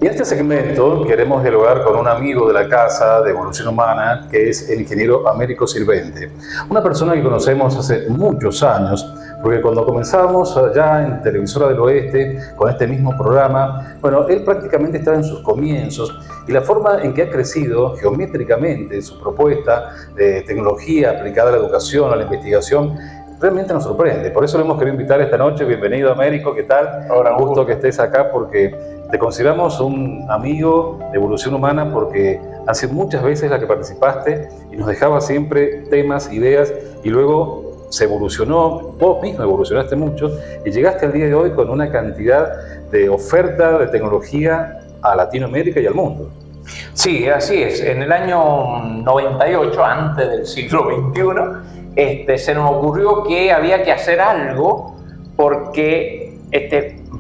en este segmento queremos dialogar con un amigo de la Casa de Evolución Humana, que es el ingeniero Américo Sirvente. Una persona que conocemos hace muchos años, porque cuando comenzamos allá en Televisora del Oeste con este mismo programa, bueno, él prácticamente estaba en sus comienzos y la forma en que ha crecido geométricamente su propuesta de tecnología aplicada a la educación, a la investigación, realmente nos sorprende. Por eso le hemos querido invitar esta noche. Bienvenido, Américo, ¿qué tal? Hola, un gusto que estés acá porque te consideramos un amigo de Evolución Humana porque hace muchas veces la que participaste y nos dejaba siempre temas, ideas y luego se evolucionó, vos mismo evolucionaste mucho y llegaste al día de hoy con una cantidad de oferta de tecnología a Latinoamérica y al mundo. Sí, así es. En el año 98, antes del siglo XXI, se nos ocurrió que había que hacer algo porque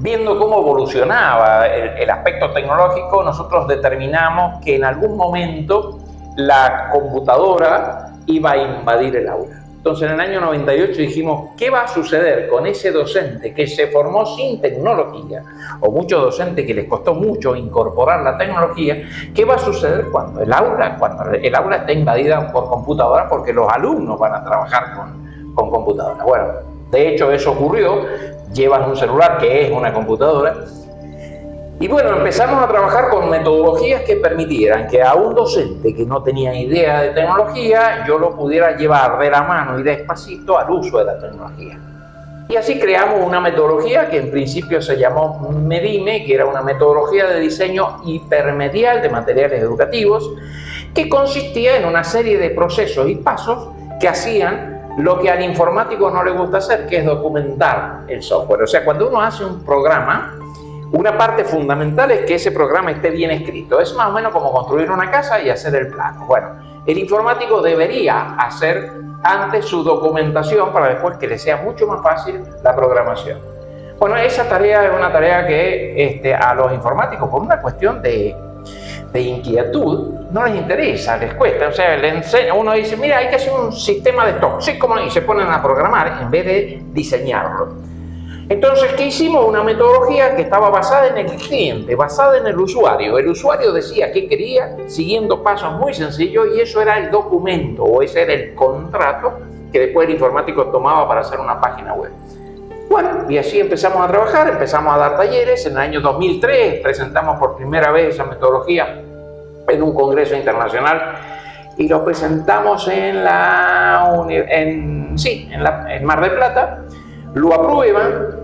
viendo cómo evolucionaba el aspecto tecnológico, nosotros determinamos que en algún momento la computadora iba a invadir el aula. Entonces, en el año 98 dijimos, ¿qué va a suceder con ese docente que se formó sin tecnología? O muchos docentes que les costó mucho incorporar la tecnología. ¿Qué va a suceder cuando el aula esté invadida por computadoras? Porque los alumnos van a trabajar con computadoras. Bueno, de hecho eso ocurrió. Llevan un celular que es una computadora. Y bueno, empezamos a trabajar con metodologías que permitieran que a un docente que no tenía idea de tecnología, yo lo pudiera llevar de la mano y despacito al uso de la tecnología. Y así creamos una metodología que en principio se llamó MEDIME, que era una metodología de diseño hipermedial de materiales educativos, que consistía en una serie de procesos y pasos que hacían lo que al informático no le gusta hacer, que es documentar el software. O sea, cuando uno hace un programa, una parte fundamental es que ese programa esté bien escrito. Es más o menos como construir una casa y hacer el plano. Bueno, el informático debería hacer antes su documentación para después que le sea mucho más fácil la programación. Bueno, esa tarea es una tarea que a los informáticos, por una cuestión de inquietud, no les interesa, les cuesta. O sea, le enseña, uno dice, mira, hay que hacer un sistema de stock, sí, ¿cómo no? Y se ponen a programar en vez de diseñarlo. Entonces, ¿qué hicimos? Una metodología que estaba basada en el cliente, basada en el usuario. El usuario decía qué quería, siguiendo pasos muy sencillos, y eso era el documento, o ese era el contrato que después el informático tomaba para hacer una página web. Bueno, y así empezamos a trabajar, empezamos a dar talleres. En el año 2003 presentamos por primera vez esa metodología en un congreso internacional y lo presentamos en Mar del Plata. Lo aprueban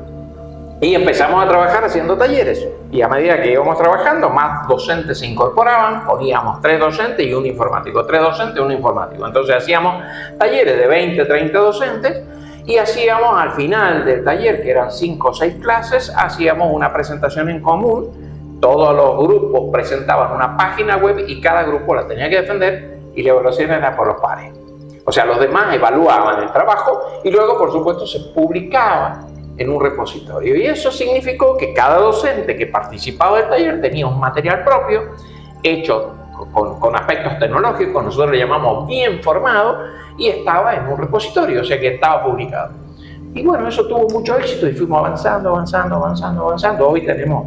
y empezamos a trabajar haciendo talleres. Y a medida que íbamos trabajando, más docentes se incorporaban, poníamos 3 docentes y un informático, 3 docentes y un informático. Entonces hacíamos talleres de 20, 30 docentes y hacíamos al final del taller, que eran 5 o 6 clases, hacíamos una presentación en común. Todos los grupos presentaban una página web y cada grupo la tenía que defender y la evaluación era por los pares. O sea, los demás evaluaban el trabajo y luego, por supuesto, se publicaba en un repositorio. Y eso significó que cada docente que participaba del taller tenía un material propio, hecho con aspectos tecnológicos, nosotros le llamamos bien formado, y estaba en un repositorio, o sea que estaba publicado. Y bueno, eso tuvo mucho éxito y fuimos avanzando. Hoy tenemos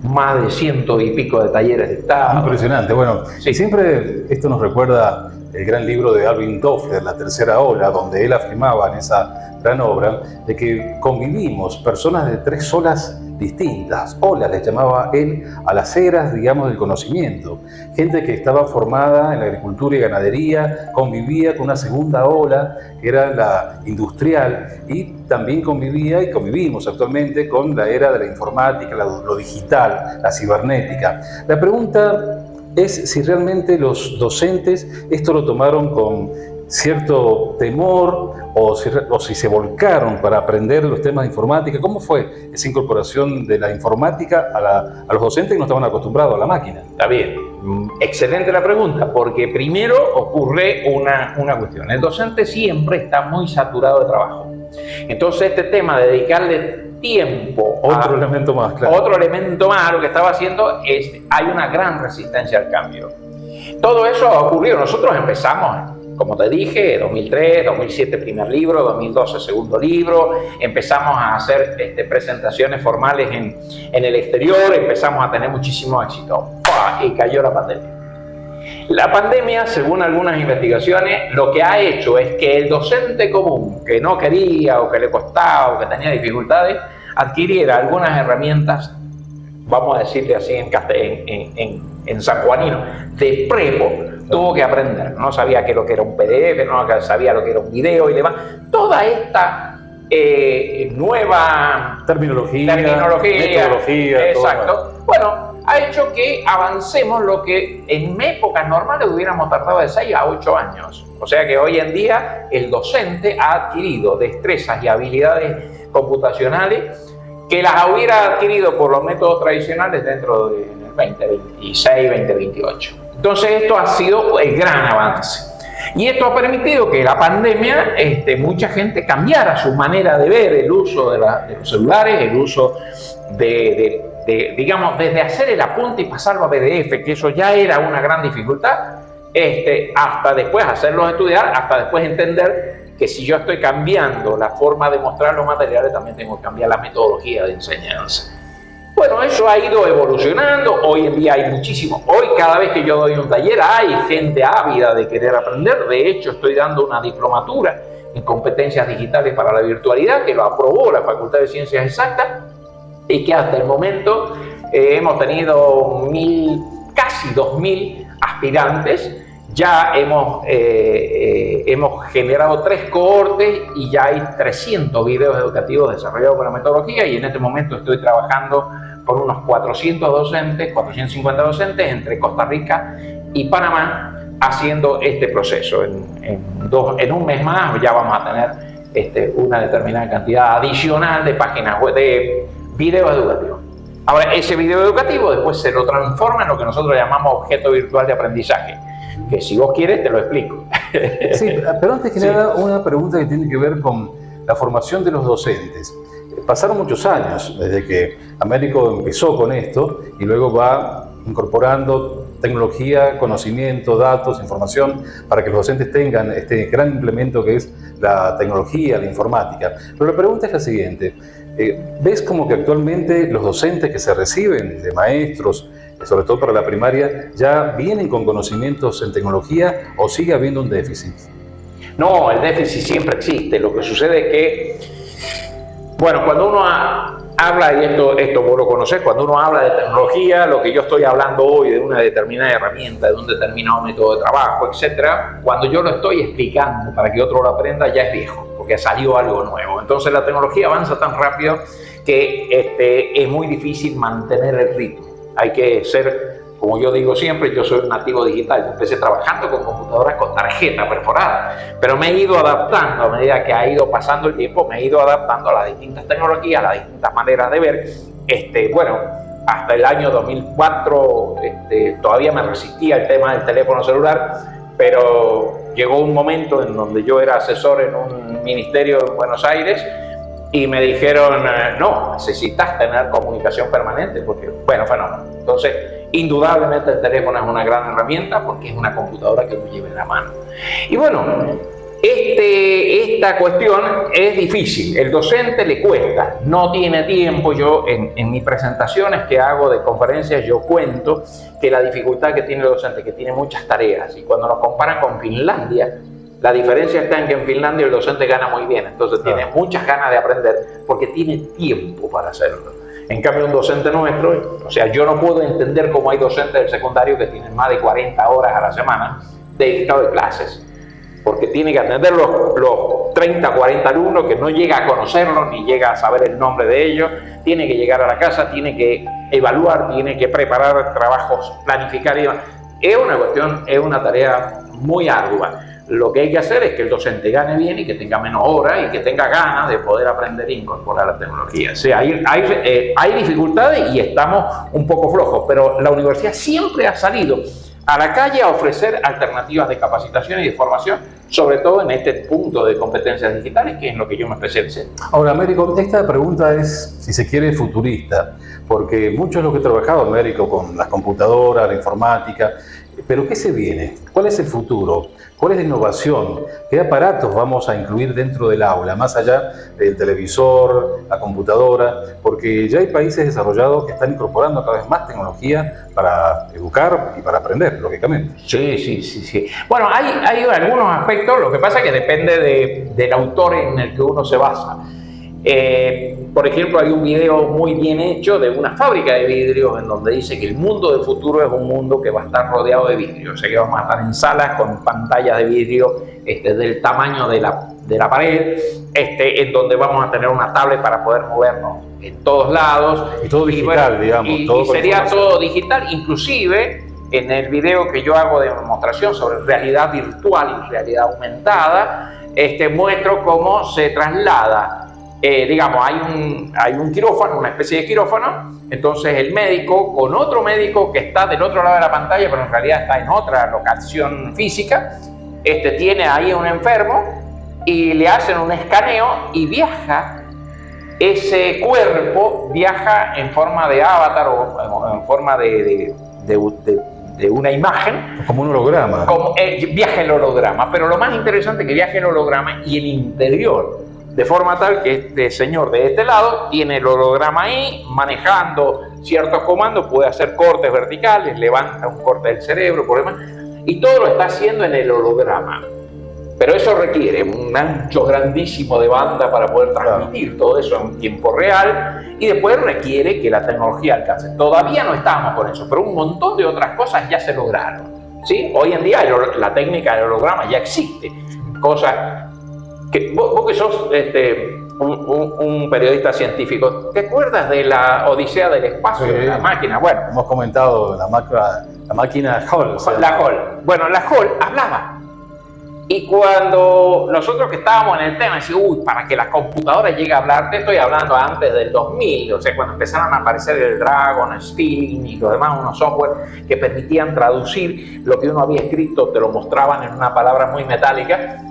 más de 100 y pico de talleres dictados. Impresionante. Bueno, sí. Siempre esto nos recuerda el gran libro de Alvin Toffler, La Tercera Ola, donde él afirmaba en esa gran obra de que convivimos personas de 3 olas distintas. Olas les llamaba él a las eras, digamos, del conocimiento. Gente que estaba formada en la agricultura y ganadería, convivía con una segunda ola, que era la industrial, y también convivía y convivimos actualmente con la era de la informática, lo digital, la cibernética. La pregunta es si realmente los docentes esto lo tomaron con cierto temor o si se volcaron para aprender los temas de informática. ¿Cómo fue esa incorporación de la informática a los docentes que no estaban acostumbrados a la máquina? Está bien, excelente la pregunta, porque primero ocurre una cuestión. El docente siempre está muy saturado de trabajo. Entonces este tema de dedicarle tiempo otro elemento más, claro. Otro elemento más, lo que estaba haciendo es, hay una gran resistencia al cambio. Todo eso ha ocurrido. Nosotros empezamos como te dije, 2003, 2007 primer libro, 2012 segundo libro, empezamos a hacer presentaciones formales en el exterior, empezamos a tener muchísimo éxito. ¡Pah! Y cayó la pandemia. La pandemia, según algunas investigaciones, lo que ha hecho es que el docente común, que no quería o que le costaba o que tenía dificultades, adquiriera algunas herramientas, vamos a decirle así en sanjuanino, de prepo. Tuvo que aprender, no sabía qué lo que era un PDF, no sabía lo que era un video y demás. Toda esta nueva terminología, metodología, exacto. todo. Bueno, ha hecho que avancemos lo que en épocas normales hubiéramos tardado de 6 a 8 años. O sea que hoy en día el docente ha adquirido destrezas y habilidades computacionales que las hubiera adquirido por los métodos tradicionales dentro del 2026, 2028. Entonces esto ha sido el gran avance. Y esto ha permitido que la pandemia, mucha gente cambiara su manera de ver el uso de los celulares, el uso digamos, desde hacer el apunte y pasarlo a PDF, que eso ya era una gran dificultad, hasta después hacerlos estudiar, hasta después entender que si yo estoy cambiando la forma de mostrar los materiales, también tengo que cambiar la metodología de enseñanza. Bueno, eso ha ido evolucionando, hoy en día hay muchísimo. Hoy cada vez que yo doy un taller hay gente ávida de querer aprender. De hecho, estoy dando una diplomatura en competencias digitales para la virtualidad que lo aprobó la Facultad de Ciencias Exactas y que hasta el momento hemos tenido casi 2.000 aspirantes. Ya hemos generado 3 cohortes y ya hay 300 videos educativos desarrollados con la metodología, y en este momento estoy trabajando con unos 400 docentes, 450 docentes entre Costa Rica y Panamá haciendo este proceso. En un mes más ya vamos a tener una determinada cantidad adicional de páginas web, de videos educativos. Ahora, ese video educativo después se lo transforma en lo que nosotros llamamos objeto virtual de aprendizaje, que si vos quieres te lo explico. Sí, pero antes que nada, una pregunta que tiene que ver con la formación de los docentes. Pasaron muchos años desde que Américo empezó con esto y luego va incorporando tecnología, conocimiento, datos, información para que los docentes tengan este gran implemento que es la tecnología, la informática. Pero la pregunta es la siguiente. ¿Ves como que actualmente los docentes que se reciben de maestros, sobre todo para la primaria, ya vienen con conocimientos en tecnología o sigue habiendo un déficit? No, el déficit siempre existe. Lo que sucede es que, bueno, cuando uno habla, y esto vos lo conocés, cuando uno habla de tecnología, lo que yo estoy hablando hoy de una determinada herramienta, de un determinado método de trabajo, etcétera, cuando yo lo estoy explicando para que otro lo aprenda, ya es viejo, porque salió algo nuevo. Entonces la tecnología avanza tan rápido que es muy difícil mantener el ritmo. Hay que ser, como yo digo siempre, yo soy un nativo digital. Yo empecé trabajando con computadoras con tarjeta perforada, pero me he ido adaptando a medida que ha ido pasando el tiempo, me he ido adaptando a las distintas tecnologías, a las distintas maneras de ver. Bueno, hasta el año 2004 todavía me resistía el tema del teléfono celular, pero llegó un momento en donde yo era asesor en un ministerio en Buenos Aires y me dijeron, no, necesitas tener comunicación permanente, porque, bueno, fenómeno. Entonces, indudablemente el teléfono es una gran herramienta porque es una computadora que uno lleva en la mano. Y bueno, esta cuestión es difícil, el docente le cuesta, no tiene tiempo. Yo en mis presentaciones que hago de conferencias, yo cuento que la dificultad que tiene el docente, que tiene muchas tareas, y cuando nos comparan con Finlandia, la diferencia está en que en Finlandia el docente gana muy bien, entonces tiene muchas ganas de aprender porque tiene tiempo para hacerlo. En cambio, un docente nuestro, o sea, yo no puedo entender cómo hay docentes del secundario que tienen más de 40 horas a la semana dedicados a clases, porque tiene que atender los 30, 40 alumnos que no llega a conocerlos ni llega a saber el nombre de ellos, tiene que llegar a la casa, tiene que evaluar, tiene que preparar trabajos, planificar y demás. Es una cuestión, es una tarea muy ardua. Lo que hay que hacer es que el docente gane bien y que tenga menos horas y que tenga ganas de poder aprender e incorporar la tecnología. O sea, hay dificultades y estamos un poco flojos, pero la universidad siempre ha salido a la calle a ofrecer alternativas de capacitación y de formación, sobre todo en este punto de competencias digitales, que es en lo que yo me especialicé. Ahora, Américo, esta pregunta es, si se quiere, futurista, porque mucho es lo que he trabajado, Américo, con las computadoras, la informática, pero ¿qué se viene? ¿Cuál es el futuro? ¿Cuál es la innovación? ¿Qué aparatos vamos a incluir dentro del aula, más allá del televisor, la computadora? Porque ya hay países desarrollados que están incorporando cada vez más tecnología para educar y para aprender, lógicamente. Sí. Bueno, hay algunos aspectos, lo que pasa es que depende del autor en el que uno se basa. Por ejemplo, hay un video muy bien hecho de una fábrica de vidrios en donde dice que el mundo del futuro es un mundo que va a estar rodeado de vidrio, o sea que vamos a estar en salas con pantallas de vidrio del tamaño de la pared, en donde vamos a tener una tablet para poder movernos en todos lados. Y todo digital, digamos. Y sería todo digital, inclusive en el video que yo hago de demostración sobre realidad virtual y realidad aumentada, muestro cómo se traslada. Digamos, hay un quirófano, una especie de quirófano, entonces el médico con otro médico que está del otro lado de la pantalla, pero en realidad está en otra locación física, tiene ahí un enfermo y le hacen un escaneo y viaja, ese cuerpo viaja en forma de avatar o en forma de una imagen. Como un holograma. Viaja el holograma, pero lo más interesante es que viaja el holograma y el interior. De forma tal que este señor de este lado tiene el holograma ahí, manejando ciertos comandos, puede hacer cortes verticales, levanta un corte del cerebro, por demás, y todo lo está haciendo en el holograma. Pero eso requiere un ancho grandísimo de banda para poder transmitir todo eso en tiempo real, y después requiere que la tecnología alcance. Todavía no estamos con eso, pero un montón de otras cosas ya se lograron, ¿sí? Hoy en día la técnica del holograma ya existe, cosas que vos que sos un periodista científico, ¿te acuerdas de la Odisea del Espacio, sí, de la máquina? Bueno, hemos comentado la máquina Hall. La Hall. Bueno, la Hall hablaba. Y cuando nosotros que estábamos en el tema, decíamos, para que la computadora llegue a hablar, te estoy hablando antes del 2000, o sea, cuando empezaron a aparecer el Dragon, Steam y los demás, unos software que permitían traducir lo que uno había escrito, te lo mostraban en una palabra muy metálica.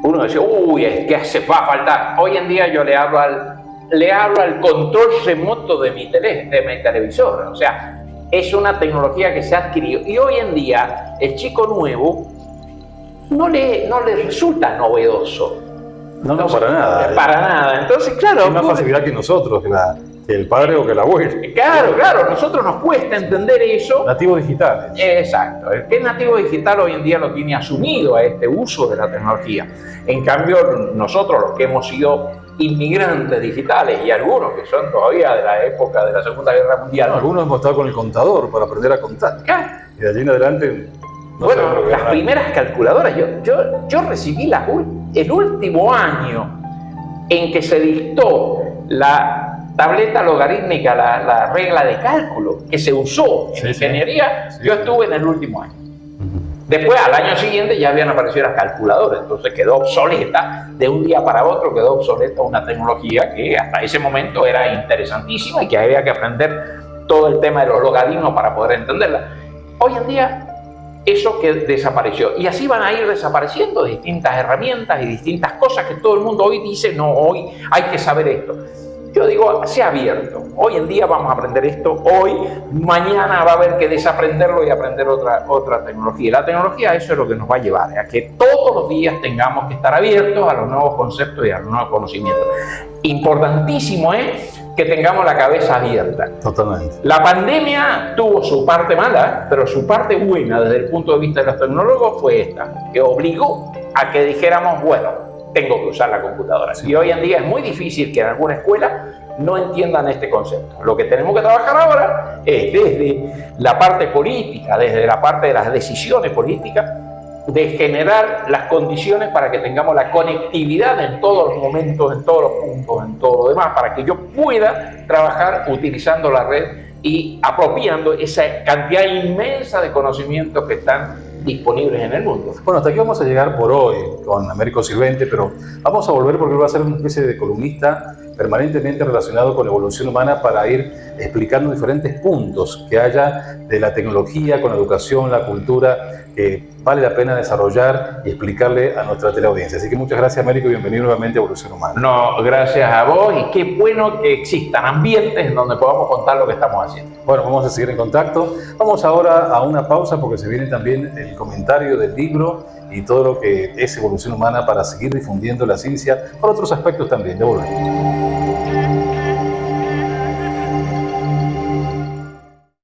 Uno decía, es que va a faltar. Hoy en día yo le hablo al control remoto de mi televisor. O sea, es una tecnología que se ha adquirido. Y hoy en día, el chico nuevo no le resulta novedoso. No, para nada. Para nada. Entonces, claro. Tiene más facilidad que nosotros, que el padre o que el abuelo. Claro, a nosotros nos cuesta entender eso. Nativos digitales. Exacto. El que es nativo digital hoy en día lo tiene asumido a este uso de la tecnología. En cambio, nosotros los que hemos sido inmigrantes digitales y algunos que son todavía de la época de la Segunda Guerra Mundial. No, algunos hemos estado con el contador para aprender a contar. Y de allí en adelante. Bueno, las primeras calculadoras, yo recibí el último año en que se dictó la tableta logarítmica, la regla de cálculo que se usó en ingeniería, yo estuve en el último año. Después, al año siguiente, ya habían aparecido las calculadoras, entonces quedó obsoleta, de un día para otro quedó obsoleta una tecnología que hasta ese momento era interesantísima y que había que aprender todo el tema de los logaritmos para poder entenderla. Hoy en día, eso que desapareció. Y así van a ir desapareciendo distintas herramientas y distintas cosas que todo el mundo hoy dice, no, hoy hay que saber esto. Yo digo, sea abierto. Hoy en día vamos a aprender esto, hoy, mañana va a haber que desaprenderlo y aprender otra tecnología. Y la tecnología, eso es lo que nos va a llevar, a que todos los días tengamos que estar abiertos a los nuevos conceptos y a los nuevos conocimientos. Importantísimo es que tengamos la cabeza abierta. Totalmente. La pandemia tuvo su parte mala, pero su parte buena desde el punto de vista de los tecnólogos fue esta, que obligó a que dijéramos, bueno, tengo que usar la computadora. Y hoy en día es muy difícil que en alguna escuela no entiendan este concepto. Lo que tenemos que trabajar ahora es desde la parte política, desde la parte de las decisiones políticas, de generar las condiciones para que tengamos la conectividad en todos los momentos, en todos los puntos, en todo lo demás, para que yo pueda trabajar utilizando la red y apropiando esa cantidad inmensa de conocimientos que están disponibles en el mundo. Bueno, hasta aquí vamos a llegar por hoy con Américo Sirvente, pero vamos a volver porque él va a ser una especie de columnista permanentemente relacionado con la evolución humana para ir explicando diferentes puntos que haya de la tecnología, con la educación, la cultura, que vale la pena desarrollar y explicarle a nuestra teleaudiencia. Así que muchas gracias, Américo, y bienvenido nuevamente a Evolución Humana. No, gracias a vos, y qué bueno que existan ambientes en donde podamos contar lo que estamos haciendo. Bueno, vamos a seguir en contacto. Vamos ahora a una pausa porque se viene también el comentario del libro y todo lo que es evolución humana para seguir difundiendo la ciencia por otros aspectos también. Ya volvemos.